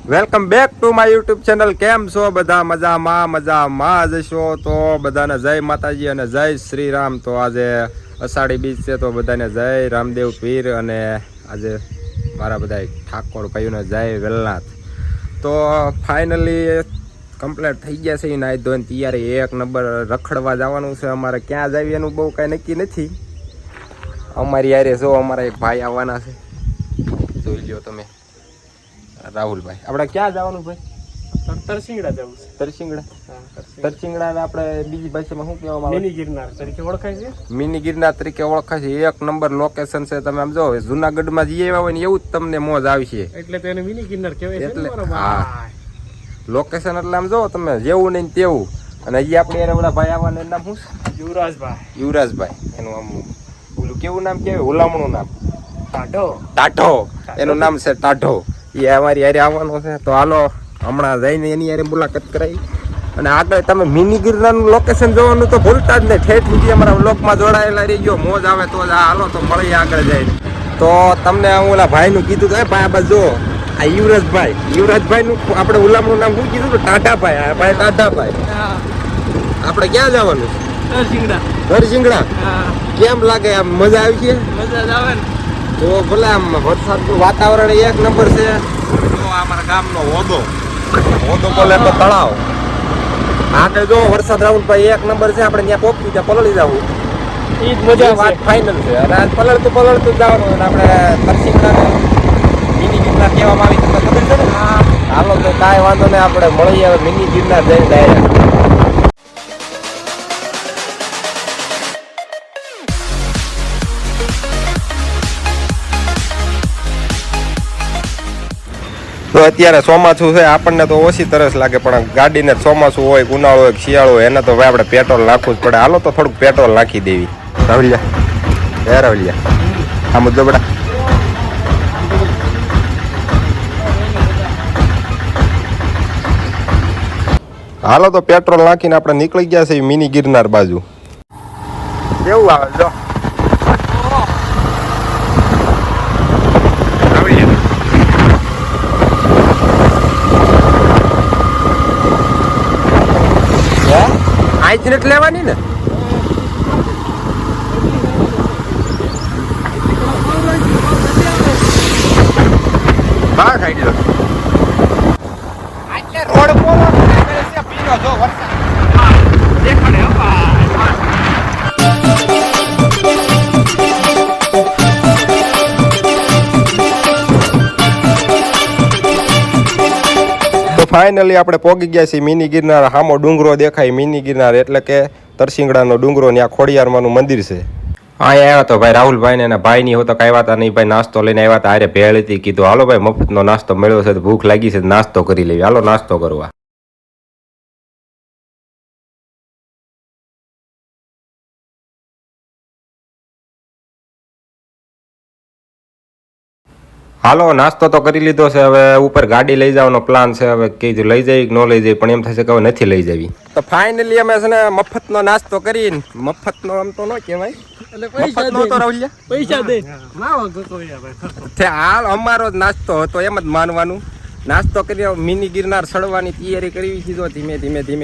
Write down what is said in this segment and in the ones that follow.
Welcome back to my YouTube channel. કેમ છો બધા? મજામાં જશો તો બધાને જય માતાજી અને જય શ્રી રામ. તો આજે અષાઢી બીજ છે તો બધાને જય રામદેવ પીર અને આજે મારા બધા ઠાકોર ભાઈઓને જય વેલનાથ. તો ફાઇનલી કમ્પ્લીટ થઈ ગયા છે. નાઈ ધોઈને તૈયારી એક નંબર. રખડવા જવાનું છે અમારે. ક્યાં જાવી એનું બહુ કાંઈ નક્કી નથી. અમારી યારે જો અમારા એક ભાઈ આવવાના છે, જોઈ લ્યો તમે. રાહુલભાઈ, આપણે ક્યાં જવાનું ભાઈ? તરસિંગડા જવું છે. તરસિંગડા આપણે બીજી ભાષામાં શું કહેવામાં આવે? મિની ગિરનાર તરીકે ઓળખાય છે. મિની ગિરનાર તરીકે ઓળખાય છે. એક નંબર લોકેશન છે. તમે આમ જો જુનાગઢમાં જઈ આવ્યા હોય ને એવું જ તમને મોજ આવશે. એટલે તો એને મિની ગિરનાર કહેવાય છે. એટલે હા, લોકેશન એટલે આમ જો તમે જેવું નહીં તેવું. અને હજી આપણે એને ઓલા ભાઈ આવવાના એનું નામ શું? યુવરાજભાઈ. એનું આમ ઓલું કેવું નામ કહેવાય? હુલામણું નામ ટાઢો. એનું નામ છે ટાઢો. એ અમારી યારે આવવાનો છે. તો હાલો હમણાં જઈને એની યારે મુલાકાત કરાવી. અને આગળ તમે મિની ગિરનારનું લોકેશન જોવાનું તો ભૂલતા જ નહીં. ઠેઠ સુધી અમારા વ્લોગમાં જોડાયેલા રહી ગયો. મોજ આવે તો હાલો તો મળીએ આગળ જઈને. તો તમને ઓલા ભાઈનું કીધું તો ભાઈ આ બાજુ જો આ યુવરાજભાઈનું આપણે ગુલામનું નામ શું કીધું? ટાઢાભાઈ. આ ભાઈ ટાઢાભાઈ. આપણે ક્યાં જવાનું? તરસિંગડા. કેમ લાગે? આમ મજા આવી છે? મજા જ આવે ને. તો ભલે આમ વરસાદનું વાતાવરણ એક નંબર છે. તો અમારા ગામનો હોદો બોલે તો તળાવ. આગળ જો વરસાદ રાહુલભાઈ એક નંબર છે. આપણે ત્યાં પોપી ત્યાં પલળી જવું. એ જ મજા વાત ફાઇનલ છે. અને આજ પલળતું જવાનું. અને આપણે તરસિંગડાને મિની ગિરનાર કહેવામાં આવી તમને ખબર છે ને? હાલો તો કાંઈ વાંધો નહીં, આપણે મળીએ હવે મિની ગિરનાર જઈને ડાયરેક્ટ. તો અત્યારે ચોમાસું છે. આપણને તો ઓછી તરસ લાગે, પણ ગાડીને ચોમાસું હોય, ઉનાળો હોય, શિયાળો હોય, એને તો ભાઈ આપણે પેટ્રોલ નાખવું જ પડે. હાલો તો થોડુંક પેટ્રોલ નાખી દેવી. રાવલિયા આ મુદ્દો બડા. હાલો તો પેટ્રોલ નાખીને આપણે નીકળી ગયા છે મિની ગિરનાર બાજુ. કેવું આવે જો આઈથી લેવાની ને. બહાર ખાઈ દીધો. રોડ બોલો પીનો જો વરસાદ દેખાડે. ફાઇનલી આપણે પહોંચી ગયા છીએ મિની ગિરનાર. સામો ડુંગરો દેખાય મિની ગિરનાર એટલે કે તરસિંગડાનો ડુંગરો. ત્યાં ખોડિયારમાંનું મંદિર છે. અહીંયા આવ્યા તો ભાઈ રાહુલભાઈ ને એના ભાઈ ની હોતો કઈ વાત નહીં. ભાઈ નાસ્તો લઈને આવ્યા હતા. આરે ભેળ હતી. કીધું હાલો ભાઈ મફતનો નાસ્તો મળ્યો છે, ભૂખ લાગી છે, નાસ્તો કરી લેવી. હાલો નાસ્તો કરવા. હાલો નાસ્તો તો કરી લીધો છે. હવે ઉપર ગાડી લઈ જવાનો પ્લાન છે. હવે કીધું લઈ જઈ કે ન લઈ જઈ, પણ એમ થશે કે હવે નથી લઈ જવી. તો ફાઇનલી અમે છે ને મફતનો નાસ્તો કરીને, મફતનો આમ તો ન કહેવાય, પૈસા દે હાલ અમારો જ નાસ્તો હતો એમ જ માનવાનું. નાસ્તો કરી મિની ગિરનાર ચડવાની તૈયારી કરવી સીધો.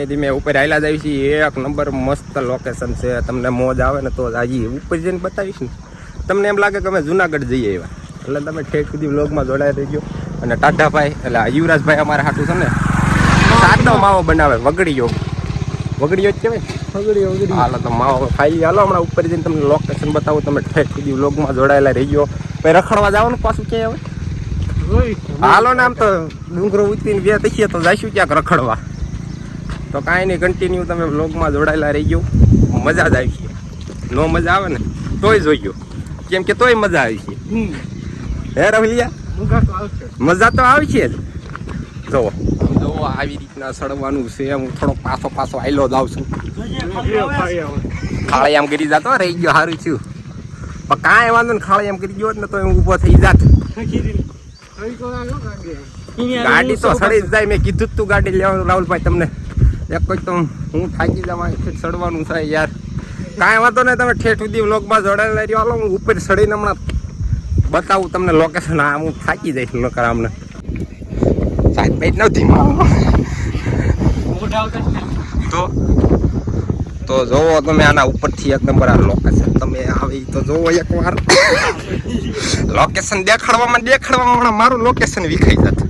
ધીમે ઉપર હાલ્યા જાય છે. એક નંબર મસ્ત લોકેશન છે. તમને મોજ આવે ને તો હજી ઉપર જઈને બતાવીશ ને તમને એમ લાગે કે અમે જુનાગઢ જઈએ એવા. એટલે તમે ઠેઠ સુધી વ્લોગમાં જોડાઈ રહીજો. અને ટાઢાભાઈ એટલે યુવરાજભાઈ અમારા હાટું છે ને સાદો માવો બનાવે. વગડીયો જ કહેવાય. હાલો તો માવો ખાઈ. હાલો હમણાં ઉપર જઈને તમને લોકેશન બતાવું. તમે ઠેઠ સુધી વ્લોગમાં જોડાયેલા રહીજો. પછી રખડવા જવાનું પાછું ક્યાં આવે? હાલો ને આમ તો ડુંગરો ઉતરીને બે થઈએ તો જઈશું ક્યાંક રખડવા. તો કાંઈ નહીં, કન્ટિન્યુ તમે વ્લોગમાં જોડાયેલા રહીજો. મજા જ આવી છે. નો મજા આવે ને તોય જોઈજો, કેમ કે તોય મજા આવી છે. હે રાહુલિયા, મજા તો આવશે જ. જો આવી રીતના સડવાનું છે. હું થોડો પાછો આયલો જ આવશું. ખાળે આમ કરી જાતો રહી ગયો સારું થયું. પણ કાંઈ વાંધો ને, ખાળે આમ કરી ગયો ને તો હું ઊભો થઈ જાત. ગાડી તો સડી જ જાય. મેં કીધું તું ગાડી લેવાનું રાહુલભાઈ તમને. એક જ તો હું થાકી જવા સડવાનું છે યાર. કાંઈ વાંધો નહીં, તમે ઠેઠ સુધી વ્લોગમાં જોડાયેલા રહ્યો. હાલો હું ઉપર સડીને હમણાં બતાવું તમને લોકેશન. આ હું થાકી જઈશ નકર. અમને તાજ ભાઈ નથી મોઢા આવતા જ નહીં. તો જોવો તમે આના ઉપરથી એક નંબર આ લોકેશન તમે આવી તો જોવો એકવાર લોકેશન દેખાડવામાં મારું લોકેશન વિખાઈ જતું.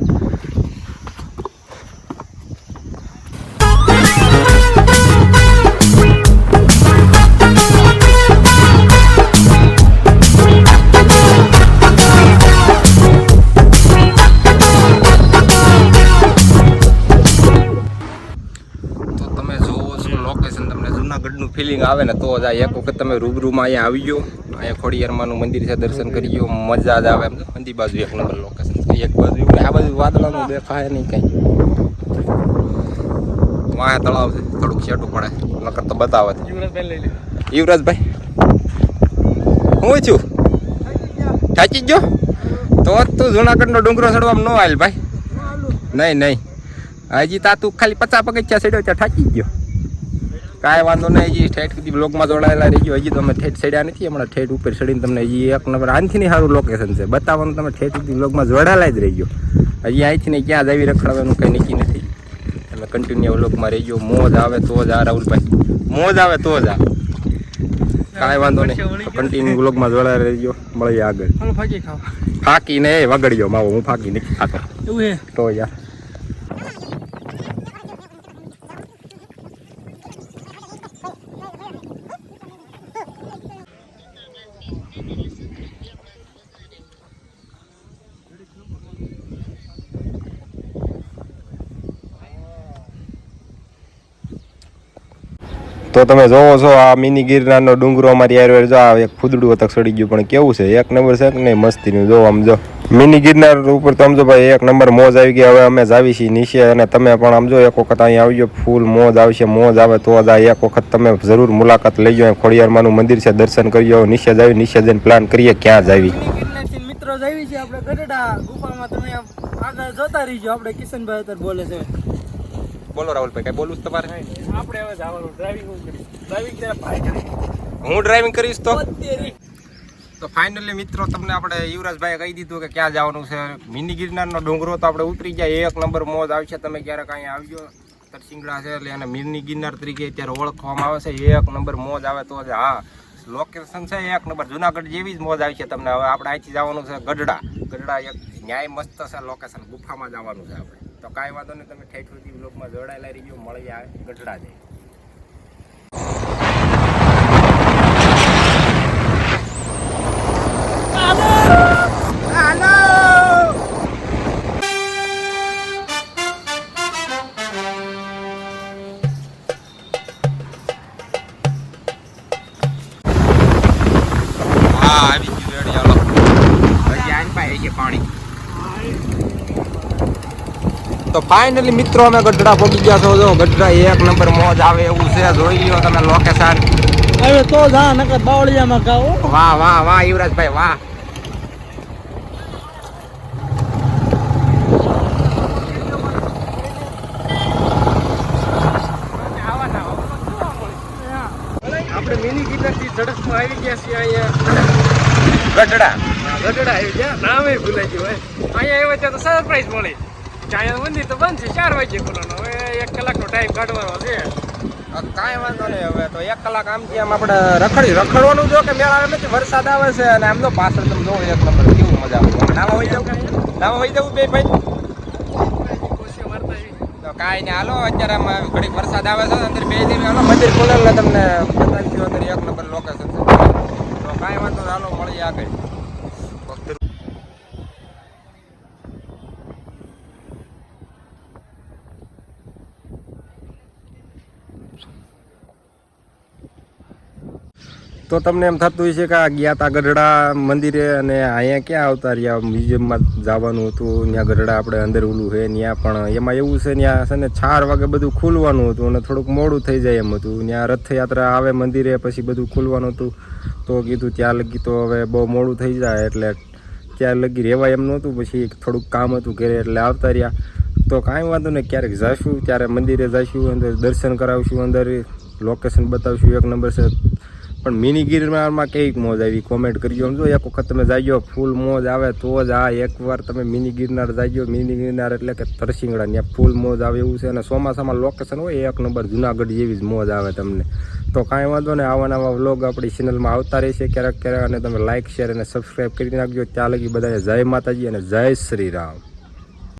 જુનાગઢનું ફિલિંગ આવે ને તો જ આ એક વખત તમે રૂબરૂમાં અહીંયા આવી ગયો. અહીંયા ખોડિયારમાંનું મંદિર છે, દર્શન કરી ગયો, મજા જ આવે. એમ તો બંધી બાજુ એક નંબર લોકેશન છે. એક બાજુ એવું આ બાજુ વાદળાનું દેખાય નહીં કંઈ. વાયા તળાવ છે, થોડુંક છેટું પડે નકર તો બતાવે. યુવરાજભાઈ લઈ લે. યુવરાજભાઈ હું છું થાકી ગયો તો તું જુનાગઢનો ડુંગરો ચડવામાં ન આવેલ ભાઈ. નહીં હજી તા તું ખાલી 50 પગથિયા ચડ્યો ત્યાં થાકી ગયો. કાંઈ વાંધો નહીં, હજી ઠેઠ સુધી બ્લોગમાં જોડાયેલા રહી ગયો. હજી તો અમે ઠેઠ ચડ્યા નથી, હમણાં ઠેઠ ઉપર ચડીને તમને હજી એક નંબર આનથી નહીં સારું લોકેશન છે બતાવવાનું. તમે ઠેઠ સુધી બ્લોગમાં જોડાયેલા જ રહી ગયો. હજી અહીંથી ને ક્યાં જાવી રખડાવવાનું કંઈ નક્કી નથી. તમે કન્ટિન્યુ બ્લોગમાં રહી ગયો. મોજ આવે તો જ આ રાહુલભાઈ, મોજ આવે તો જ આ. કાંઈ વાંધો નહીં, કન્ટિન્યુ બ્લોગમાં જોડાયેલા રહી ગયો. મળીએ આગળ. ફાકી ખાવા ફાકી ને વગડ્યો માવો, હું ફાકી નથી ખાતો એવું હે તો યાર. તો તમે જોવો છો આ મિની ગિરનારનો ડુંગરો અમારી યાર જો આ એક ફૂદડું તક ચડી ગયું પણ કેવું છે એક નંબર છે કે નહીં મસ્તીનું. જો આમ જો મિની ગિરનાર ઉપર તો આમ જો ભાઈ એક નંબર મોજ આવી ગઈ. હવે અમે જ આવી છીએ નીચે અને તમે પણ આમ જો એક વખત અહીંયા આવજો, ફૂલ મોજ આવશે. મોજ આવે તો જ આ એક વખત તમે જરૂર મુલાકાત લઈ જાઓ. ખોડિયારમાંનું મંદિર છે, દર્શન કરી જાઓ. નીચે જ આવી, નીચે જઈને પ્લાન કરીએ ક્યાં જ આવી. મિત્રો જાવી છે આપણે ગઢડા ગુફામાં. તમે આગળ જોતા રહીજો. આપણે કિશનભાઈ અત્યારે બોલે છે. બોલો રાહુલભાઈ, કઈ બોલું તમારે? આપણે હવે જવાનું ડ્રાઇવિંગ કરીશ. ડ્રાઇવિંગ ત્યારે ભાઈ કરે. હું ડ્રાઇવિંગ કરીશ તો ફાઇનલી મિત્રો તમને આપણે યુવરાજભાઈએ કહી દીધું કે ક્યાં જવાનું છે. મિની ગિરનારનો ડુંગરો તો આપણે ઉતરી જાય, એક નંબર મોજ આવશે. તમે ક્યારેક અહીંયા આવજો. તરસિંગડા છે એટલે એને મિની ગિરનાર તરીકે અત્યારે ઓળખવામાં આવે છે. એક નંબર મોજ આવે તો જ. હા, લોકેશન છે એક નંબર, જુનાગઢ જેવી જ મોજ આવશે તમને. હવે આપણે અહીંથી જવાનું છે ગઢડા. એક ન્યાય મસ્ત છે લોકેશન, ગુફામાં જવાનું છે આપણે. તો કાંઈ વાંધો નહીં, તમે ઠેઠ સુધી બ્લોગમાં જોડાયેલા રહીજો. મળી આવે ગઢડા જઈ. તો ફાઇનલી મિત્રો અમે ગઢડા પહોંચી ગયા છો. જો ગઢડા એક નંબર મોજ આવે એવું છે. જોઈ લ્યો તમે લોકેશન. હવે તો જા નકર બાવળિયામાં ગાઓ. વાહ વાહ વાહ યુવરાજભાઈ વાહ. આપણે મિની ગિરનાર થી ઝડપમાં આવી ગયા છીએ અહીંયા ગઢડા આવી ગયા. નામે ભૂલાઈ ગયું. અહીંયા આવ્યા ત્યાં તો સરપ્રાઈઝ મળી. ચાયા મંદિર તો બંધ છે, 4 વાગ્યે ખોલવાનો. હવે 1 કલાકનો ટાઈમ કાઢવાનો છે. કાંઈ વાંધો નહીં. હવે તો 1 કલાક આમથી આમ આપણે રખડવાનું જો કે મેળા આવે નથી. વરસાદ આવે છે અને આમ તો પાછળ તમે જોવો એક નંબર કેવું મજા આવે. નાવા હોય જવું બે ભાઈ. તો કાંઈ નહીં, હાલો અત્યારે આમ ઘડીક વરસાદ આવે છે અંદર બે દેવી હાલો મંદિર ખોલેલા તમને બતાવી અંદર એક નંબર લોકેશન છે. તો કાંઈ વાંધો નહીં, હાલો મળીએ આગળ. તો તમને એમ થતું હોય છે કે આ ગયા તા ગઢડા મંદિરે અને અહીંયા ક્યાં આવતા રહ્યા મ્યુઝિયમમાં જવાનું હતું. ત્યાં ગઢડા આપણે અંદર ઓલું છે ત્યાં પણ એમાં એવું છે ત્યાં છે ને 4 વાગે બધું ખુલવાનું હતું અને થોડુંક મોડું થઈ જાય એમ હતું. ત્યાં રથયાત્રા આવે મંદિરે પછી બધું ખુલવાનું હતું. તો કીધું ત્યાં લગી તો હવે બહુ મોડું થઈ જાય એટલે ત્યાં લગી રહેવાય એમ નહોતું. પછી થોડુંક કામ હતું ઘરે એટલે આવતા રહ્યા. તો કાંઈ વાંધો નહીં, ક્યારેક જઈશું ત્યારે મંદિરે જઈશું, અંદર દર્શન કરાવશું, અંદર લોકેશન બતાવશું. એક નંબર છે. પણ મિની ગિરનારમાં કેવી મોજ આવી કોમેન્ટ કરજો. સમજો એક વખત તમે જાજો ફૂલ મોજ આવે તો જ. આ એકવાર તમે મિની ગિરનાર જાજો. મિની ગિરનાર એટલે કે તરસિંગડા, ત્યાં ફૂલ મોજ આવે એવું છે. અને ચોમાસામાં લોકેશન હોય એક નંબર, જુનાગઢ જેવી જ મોજ આવે તમને. તો કાંઈ વાંધો ને, આવા નવા વ્લોગ આપણી ચેનલમાં આવતા રહેશે ક્યારેક ક્યારેક. અને તમે લાઇક શેર અને સબસ્ક્રાઈબ કરી નાખજો. ત્યાં લગી બધાને જય માતાજી અને જય શ્રી રામ.